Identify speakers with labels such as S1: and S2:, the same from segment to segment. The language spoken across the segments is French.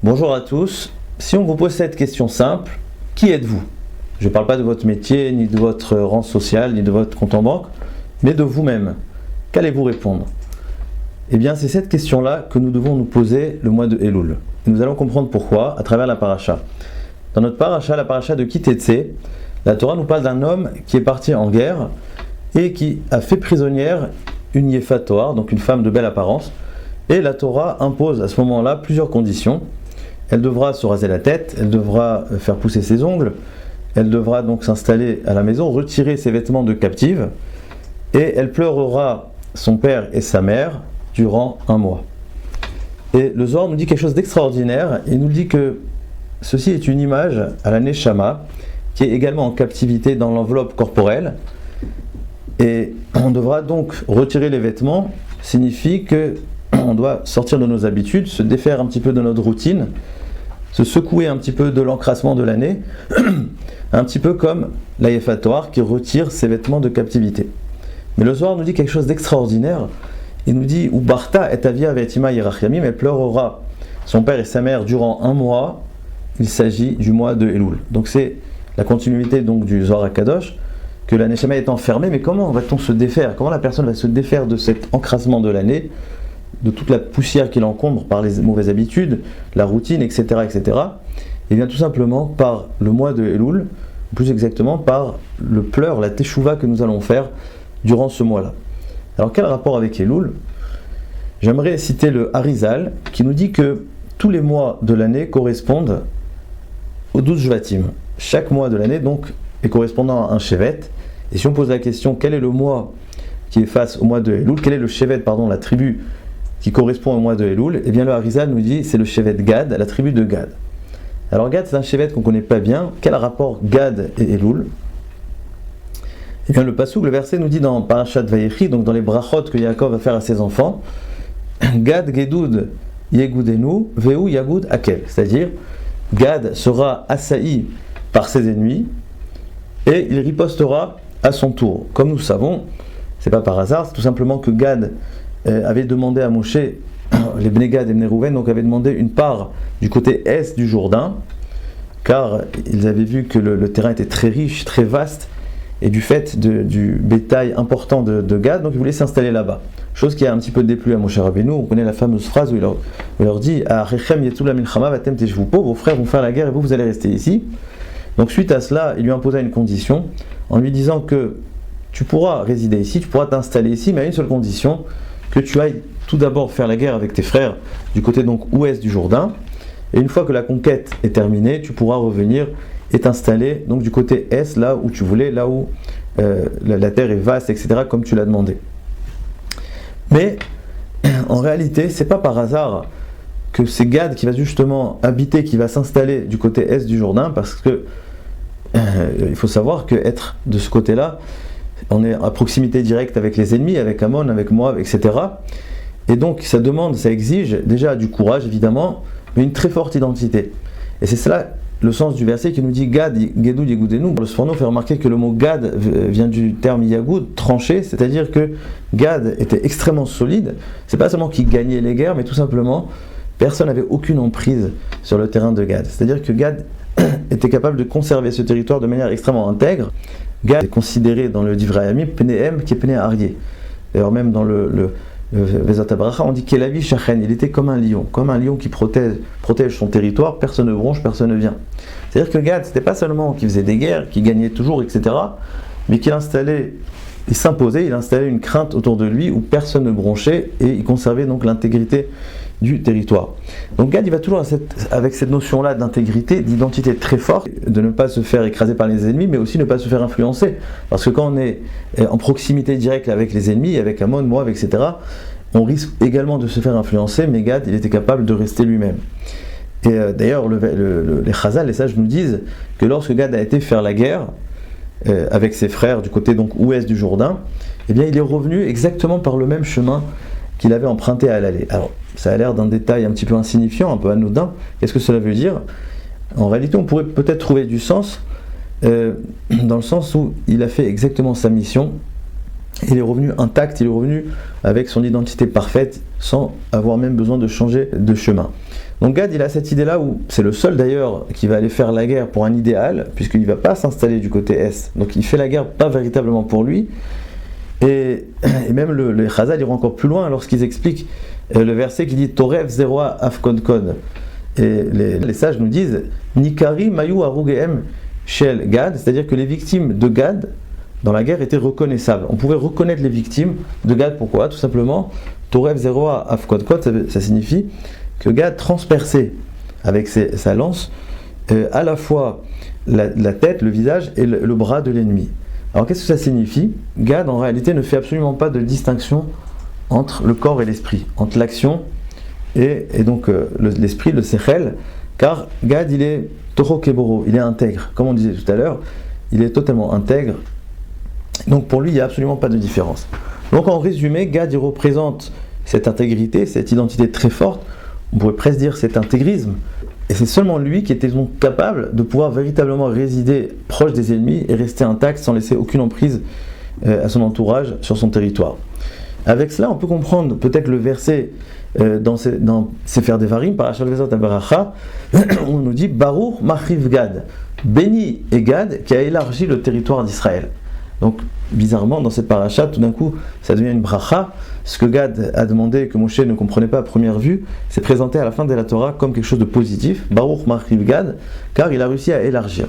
S1: Bonjour à tous. Si on vous pose cette question simple, qui êtes-vous? Je ne parle pas de votre métier, ni de votre rang social, ni de votre compte en banque, mais de vous-même. Qu'allez-vous répondre? Eh bien, c'est cette question-là que nous devons nous poser le mois de Elul. Et nous allons comprendre pourquoi à travers la paracha. Dans notre paracha, la paracha de Kitetsé, la Torah nous parle d'un homme qui est parti en guerre et qui a fait prisonnière une Yéfatoire, donc une femme de belle apparence. Et la Torah impose à ce moment-là plusieurs conditions. Elle devra se raser la tête, elle devra faire pousser ses ongles, elle devra donc s'installer à la maison, retirer ses vêtements de captive, et elle pleurera son père et sa mère durant 1 mois. Et le Zohar nous dit quelque chose d'extraordinaire, il nous dit que ceci est une image à la Neshama, qui est également en captivité dans l'enveloppe corporelle, et on devra donc retirer les vêtements, signifie que on doit sortir de nos habitudes, se défaire un petit peu de notre routine, se secouer un petit peu de l'encrassement de l'année, un petit peu comme la Yéfatoire qui retire ses vêtements de captivité. Mais le Zohar nous dit quelque chose d'extraordinaire. Il nous dit « Ubarta et avia vetima yirachamim » elle pleurera son père et sa mère durant 1 mois. Il s'agit du mois de Elul. Donc c'est la continuité donc du Zohar HaKadosh, que la Neshama est enfermée, mais comment va-t-on se défaire? Comment la personne va se défaire de cet encrassement de l'année, de toute la poussière qui l'encombre par les mauvaises habitudes, la routine, etc., etc. Et bien tout simplement par le mois de Elul, plus exactement par le pleur, la teshuva que nous allons faire durant ce mois-là. Alors quel rapport avec Elul? J'aimerais citer le Harizal qui nous dit que tous les mois de l'année correspondent aux 12 Shvatim. Chaque mois de l'année donc est correspondant à un Shevet. Et si on pose la question quel est le mois qui est face au mois de Elul, quel est le Shevet, la tribu qui correspond au mois de Elul, eh bien le Harizal nous dit c'est le Shevet Gad, la tribu de Gad. Alors Gad c'est un Shevet qu'on ne connaît pas bien. Quel rapport Gad et Elul? Eh bien le Passouk, le verset nous dit dans Parashat Vayechi, donc dans les brachot que Yaakov va faire à ses enfants, Gad Gedud Yegudenu Veu Yagud Akel, c'est-à-dire Gad sera assailli par ses ennemis et il ripostera à son tour. Comme nous savons, c'est pas par hasard, c'est tout simplement que Gad avait demandé à Moshe, les Bnei Gad et Bnei Rouven, donc avaient demandé une part du côté est du Jourdain, car ils avaient vu que le terrain était très riche, très vaste, et du fait du bétail important de Gad, donc ils voulaient s'installer là-bas. Chose qui a un petit peu déplu à Moshe Rabbeinu. On connaît la fameuse phrase où il leur dit « Achem yetula milchama vatem teshvupo » vos frères vont faire la guerre et vous allez rester ici. Donc suite à cela, il lui imposa une condition, en lui disant que tu pourras résider ici, tu pourras t'installer ici, mais à une seule condition, que tu ailles tout d'abord faire la guerre avec tes frères du côté donc ouest du Jourdain, et une fois que la conquête est terminée, tu pourras revenir et t'installer donc du côté est, là où tu voulais, là où la terre est vaste, etc., comme tu l'as demandé. Mais en réalité, c'est pas par hasard que c'est Gad qui va justement habiter, qui va s'installer du côté est du Jourdain, parce que il faut savoir que être de ce côté-là, on est à proximité directe avec les ennemis, avec Ammon, avec Moab, etc. Et donc ça demande, ça exige déjà du courage évidemment, mais une très forte identité. Et c'est cela le sens du verset qui nous dit Gad, Gedud, Yegudenu. Le Sforno fait remarquer que le mot Gad vient du terme Yagud, tranché, c'est-à-dire que Gad était extrêmement solide. C'est pas seulement qu'il gagnait les guerres, mais tout simplement, personne n'avait aucune emprise sur le terrain de Gad. C'est-à-dire que Gad était capable de conserver ce territoire de manière extrêmement intègre. Gad est considéré dans le Divrei Hayamim, Pnéhem, qui est Pné Aryeh. D'ailleurs, même dans le Vezat HaBaracha, on dit Kelavi Shachen, il était comme un lion qui protège son territoire, personne ne bronche, personne ne vient. C'est-à-dire que Gad, c'était pas seulement qu'il faisait des guerres, qu'il gagnait toujours, etc., mais qu'il s'imposait, il installait une crainte autour de lui où personne ne bronchait et il conservait donc l'intégrité du territoire. Donc Gad, il va toujours avec cette notion-là d'intégrité, d'identité très forte, de ne pas se faire écraser par les ennemis, mais aussi ne pas se faire influencer. Parce que quand on est en proximité directe avec les ennemis, avec Ammon, Moab, etc., on risque également de se faire influencer, mais Gad, il était capable de rester lui-même. Et d'ailleurs, les Chazal, les sages nous disent que lorsque Gad a été faire la guerre, avec ses frères du côté donc ouest du Jourdain, eh bien il est revenu exactement par le même chemin qu'il avait emprunté à l'aller. Alors, ça a l'air d'un détail un petit peu insignifiant, un peu anodin. Qu'est-ce que cela veut dire? En réalité, on pourrait peut-être trouver du sens, dans le sens où il a fait exactement sa mission, il est revenu intact, il est revenu avec son identité parfaite, sans avoir même besoin de changer de chemin. Donc Gad, il a cette idée-là où c'est le seul d'ailleurs qui va aller faire la guerre pour un idéal, puisqu'il ne va pas s'installer du côté Est. Donc il fait la guerre pas véritablement pour lui. Et même les Chazal iront encore plus loin lorsqu'ils expliquent le verset qui dit Torev zeroa afkodkod. Et les sages nous disent Nikari mayu arugehem shel Gad, c'est-à-dire que les victimes de Gad dans la guerre étaient reconnaissables. On pouvait reconnaître les victimes de Gad, pourquoi? Tout simplement, Torev zeroa afkodkod, ça signifie que Gad transperçait avec sa lance à la fois la tête, le visage et le bras de l'ennemi. Alors qu'est-ce que ça signifie? Gad en réalité ne fait absolument pas de distinction entre le corps et l'esprit, entre l'action et donc l'esprit, le sechel, car Gad il est toro keboro, il est intègre, comme on disait tout à l'heure, il est totalement intègre, donc pour lui il n'y a absolument pas de différence. Donc en résumé, Gad il représente cette intégrité, cette identité très forte, on pourrait presque dire cet intégrisme, et c'est seulement lui qui était donc capable de pouvoir véritablement résider proche des ennemis et rester intact sans laisser aucune emprise à son entourage sur son territoire. Avec cela, on peut comprendre peut-être le verset dans Sefer Devarim, Parashat Vezot HaBeracha, où on nous dit Baruch Machriv Gad, béni est Gad qui a élargi le territoire d'Israël. Donc, bizarrement, dans cette paracha, tout d'un coup, ça devient une bracha. Ce que Gad a demandé, que Moshe ne comprenait pas à première vue, c'est présenté à la fin de la Torah comme quelque chose de positif. Baruch Machriv Gad, car il a réussi à élargir.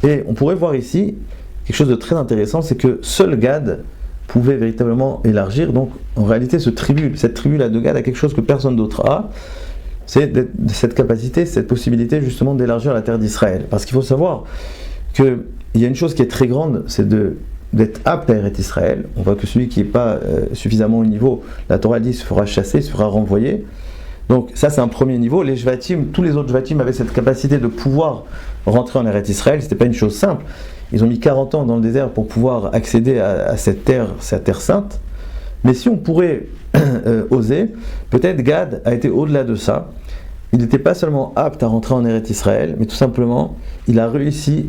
S1: Et on pourrait voir ici quelque chose de très intéressant, c'est que seul Gad pouvait véritablement élargir. Donc, en réalité, cette tribu-là de Gad a quelque chose que personne d'autre a. C'est cette capacité, cette possibilité justement d'élargir la terre d'Israël. Parce qu'il faut savoir qu'il y a une chose qui est très grande, c'est d'être apte à Eretz Israël. On voit que celui qui n'est pas suffisamment au niveau, la Torah dit, se fera chasser, se fera renvoyer. Donc ça c'est un premier niveau. Les Shvatim, tous les autres Shvatim avaient cette capacité de pouvoir rentrer en Eretz Israël. C'était pas une chose simple. Ils ont mis 40 ans dans le désert pour pouvoir accéder à cette terre sainte. Mais si on pourrait oser, peut-être Gad a été au-delà de ça. Il n'était pas seulement apte à rentrer en Eretz Israël, mais tout simplement, il a réussi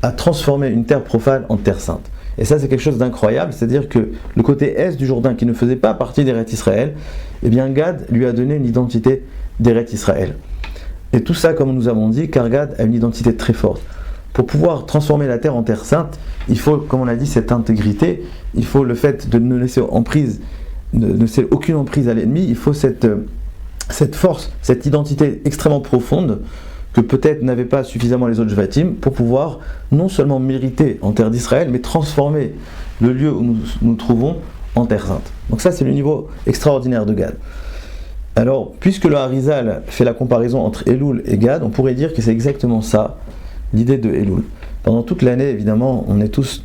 S1: à transformer une terre profane en terre sainte. Et ça, c'est quelque chose d'incroyable, c'est-à-dire que le côté est du Jourdain, qui ne faisait pas partie d'Eretz Israël, eh bien Gad lui a donné une identité d'Eretz Israël. Et tout ça, comme nous avons dit, car Gad a une identité très forte. Pour pouvoir transformer la terre en terre sainte, il faut, comme on a dit, cette intégrité, il faut le fait de ne laisser aucune emprise à l'ennemi, il faut cette force, cette identité extrêmement profonde, que peut-être n'avaient pas suffisamment les autres Shvatim pour pouvoir non seulement mériter en terre d'Israël, mais transformer le lieu où nous nous trouvons en terre sainte. Donc ça c'est le niveau extraordinaire de Gad. Alors, puisque le Harizal fait la comparaison entre Elul et Gad, on pourrait dire que c'est exactement ça, l'idée de Elul. Pendant toute l'année, évidemment, on est tous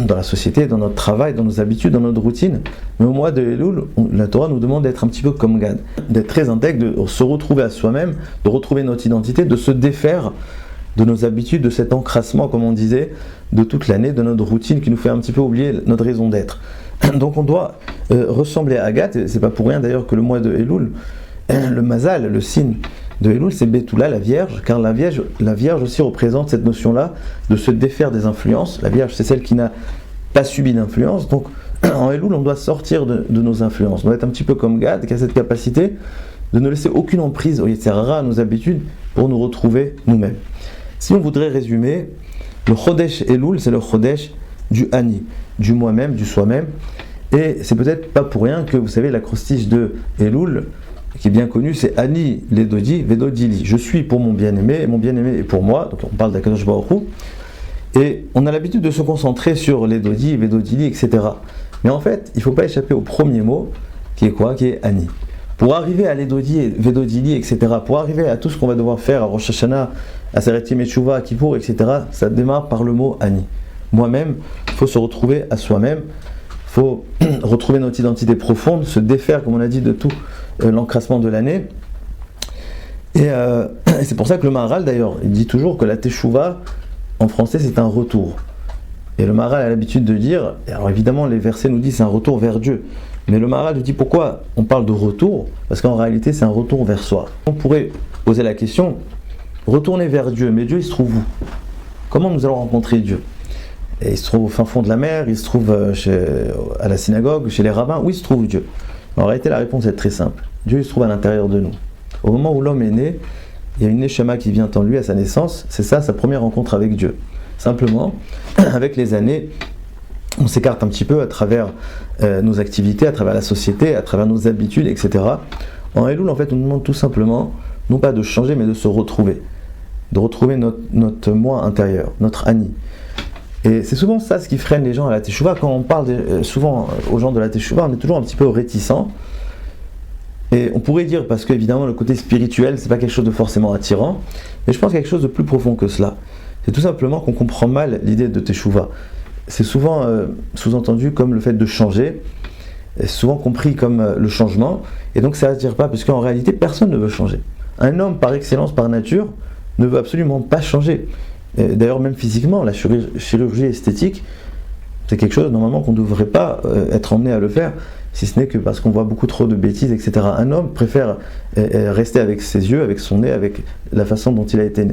S1: dans la société, dans notre travail, dans nos habitudes, dans notre routine. Mais au mois de Elul, la Torah nous demande d'être un petit peu comme Gad, d'être très intègre, de se retrouver à soi-même, de retrouver notre identité, de se défaire de nos habitudes, de cet encrassement, comme on disait, de toute l'année, de notre routine qui nous fait un petit peu oublier notre raison d'être. Donc on doit ressembler à Gad, et c'est pas pour rien d'ailleurs que le mois de Elul, le Mazal, le signe de Elul, c'est Betula, la Vierge, car la Vierge aussi représente cette notion-là de se défaire des influences. La Vierge, c'est celle qui n'a pas subi d'influence. Donc, en Elul, on doit sortir de nos influences. On doit être un petit peu comme Gad, qui a cette capacité de ne laisser aucune emprise au Yetzirah, à nos habitudes, pour nous retrouver nous-mêmes. Si on voudrait résumer, le Chodesh Elul, c'est le Chodesh du Ani, du moi-même, du soi-même. Et c'est peut-être pas pour rien que, vous savez, l'acrostiche de Elul, qui est bien connu, c'est Ani Ledodi Vedodili. Je suis pour mon bien-aimé et mon bien-aimé est pour moi. Donc on parle d'Akadosh Baruch Hu. Et on a l'habitude de se concentrer sur Ledodi, Vedodili, etc. Mais en fait, il ne faut pas échapper au premier mot, qui est quoi? Qui est Ani. Pour arriver à Ledodi, Vedodili, etc., pour arriver à tout ce qu'on va devoir faire à Rosh Hashanah, à Seret Yom Teshuvah, à Kippour, etc., ça démarre par le mot Ani. Moi-même, il faut se retrouver à soi-même. Il faut retrouver notre identité profonde, se défaire, comme on a dit, de tout l'encrassement de l'année. Et c'est pour ça que le Maharal, d'ailleurs, il dit toujours que la Teshuvah, en français, c'est un retour. Et le Maharal a l'habitude de dire, alors évidemment, les versets nous disent c'est un retour vers Dieu. Mais le Maharal nous dit pourquoi on parle de retour? Parce qu'en réalité, c'est un retour vers soi. On pourrait poser la question, retourner vers Dieu, mais Dieu, il se trouve où? Comment nous allons rencontrer Dieu? Et il se trouve au fin fond de la mer, il se trouve à la synagogue, chez les rabbins. Où il se trouve Dieu? En réalité, la réponse est très simple. Dieu il se trouve à l'intérieur de nous. Au moment où l'homme est né, il y a une neshama qui vient en lui à sa naissance, c'est ça sa première rencontre avec Dieu. Simplement, avec les années, on s'écarte un petit peu à travers nos activités, à travers la société, à travers nos habitudes, etc. En Elul, en fait, on nous demande tout simplement, non pas de changer, mais de se retrouver. De retrouver notre moi intérieur, notre Ani. Et c'est souvent ça ce qui freine les gens à la Teshuvah. Quand on parle souvent aux gens de la Teshuvah, on est toujours un petit peu réticent. Et on pourrait dire, parce qu'évidemment le côté spirituel, c'est pas quelque chose de forcément attirant, mais je pense quelque chose de plus profond que cela. C'est tout simplement qu'on comprend mal l'idée de Teshuvah. C'est souvent sous-entendu comme le fait de changer, c'est souvent compris comme le changement, et donc ça n'attire pas, parce qu'en réalité, personne ne veut changer. Un homme, par excellence, par nature, ne veut absolument pas changer. Et d'ailleurs, même physiquement, la chirurgie esthétique, c'est quelque chose, normalement, qu'on ne devrait pas être emmené à le faire, si ce n'est que parce qu'on voit beaucoup trop de bêtises, etc. Un homme préfère rester avec ses yeux, avec son nez, avec la façon dont il a été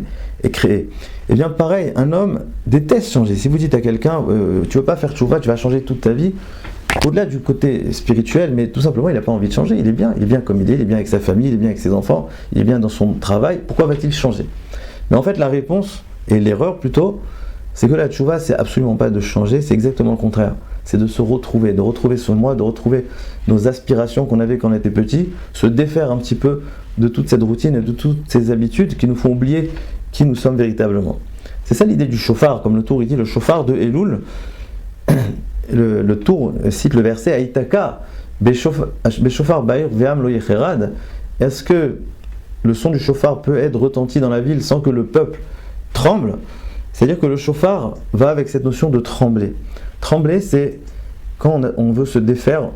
S1: créé. Et bien pareil, un homme déteste changer. Si vous dites à quelqu'un, tu ne veux pas faire tchouva, tu vas changer toute ta vie, au-delà du côté spirituel, mais tout simplement il n'a pas envie de changer, il est bien comme il est bien avec sa famille, il est bien avec ses enfants, il est bien dans son travail, pourquoi va-t-il changer? Mais en fait la réponse, et l'erreur plutôt, c'est que la tchouva c'est absolument pas de changer, c'est exactement le contraire. C'est de se retrouver, de retrouver son moi, de retrouver nos aspirations qu'on avait quand on était petit, se défaire un petit peu de toute cette routine et de toutes ces habitudes qui nous font oublier qui nous sommes véritablement. C'est ça l'idée du shofar, comme le Tour il dit, le shofar de Elul. Le Tour cite le verset Aïtaka, Beshofar Baïr Ve'am Lo Yecherad. Est-ce que le son du shofar peut être retenti dans la ville sans que le peuple tremble? C'est-à-dire que le shofar va avec cette notion de trembler. Trembler, c'est quand on veut se défaire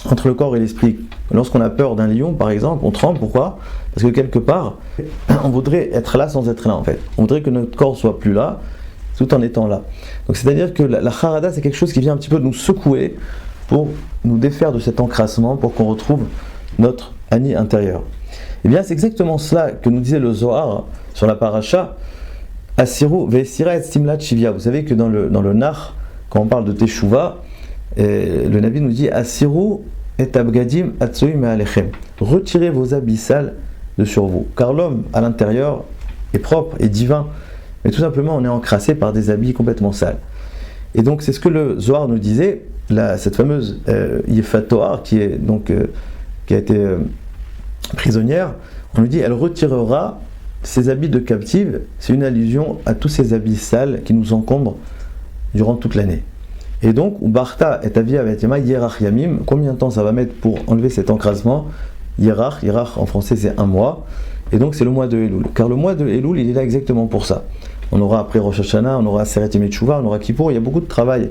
S1: entre le corps et l'esprit. Lorsqu'on a peur d'un lion, par exemple, on tremble. Pourquoi? Parce que quelque part, on voudrait être là sans être là, en fait. On voudrait que notre corps soit plus là, tout en étant là. Donc c'est-à-dire que la charada, c'est quelque chose qui vient un petit peu nous secouer pour nous défaire de cet encrassement, pour qu'on retrouve notre Ani intérieur. Et bien c'est exactement cela que nous disait le Zohar sur la paracha, Asiru ve'esira et simlat shivia. Vous savez que dans le Nar, quand on parle de Teshuvah, le Nabi nous dit Asiru et abgadim atsoim me'alechem. Retirez vos habits sales de sur vous, car l'homme à l'intérieur est propre et divin, mais tout simplement on est encrassé par des habits complètement sales. Et donc c'est ce que le Zohar nous disait, cette fameuse Yefat Toar qui a été prisonnière, on nous dit elle retirera ses habits de captive. C'est une allusion à tous ces habits sales qui nous encombrent durant toute l'année. Et donc, Ubarta et Avia Vetema Yerach Yamim, combien de temps ça va mettre pour enlever cet encrassement? Yerach en français c'est un mois, et donc c'est le mois de Elul. Car le mois de Elul, il est là exactement pour ça. On aura après Rosh Hashanah, on aura Aseret Yemei Teshuvah, on aura Kippour, il y a beaucoup de travail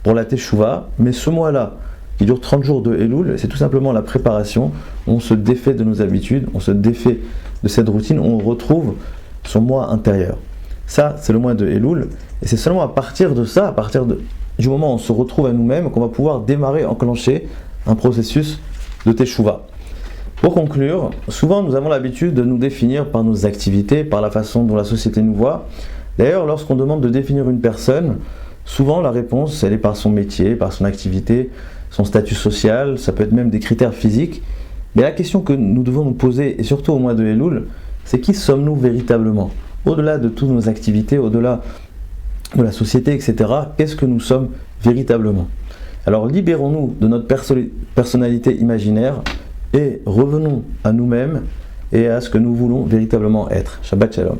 S1: pour la Teshuvah, mais ce mois-là, qui dure 30 jours de Elul, c'est tout simplement la préparation. On se défait de nos habitudes, on se défait de cette routine, on retrouve son moi intérieur. Ça, c'est le mois de Elul, et c'est seulement à partir de ça, du moment où on se retrouve à nous-mêmes, qu'on va pouvoir enclencher un processus de Teshuvah. Pour conclure, souvent nous avons l'habitude de nous définir par nos activités, par la façon dont la société nous voit. D'ailleurs, lorsqu'on demande de définir une personne, souvent la réponse, elle est par son métier, par son activité, son statut social, ça peut être même des critères physiques. Mais la question que nous devons nous poser, et surtout au mois de Elul, c'est qui sommes-nous véritablement? Au-delà de toutes nos activités, au-delà de la société, etc., qu'est-ce que nous sommes véritablement? Alors libérons-nous de notre personnalité imaginaire et revenons à nous-mêmes et à ce que nous voulons véritablement être. Shabbat Shalom.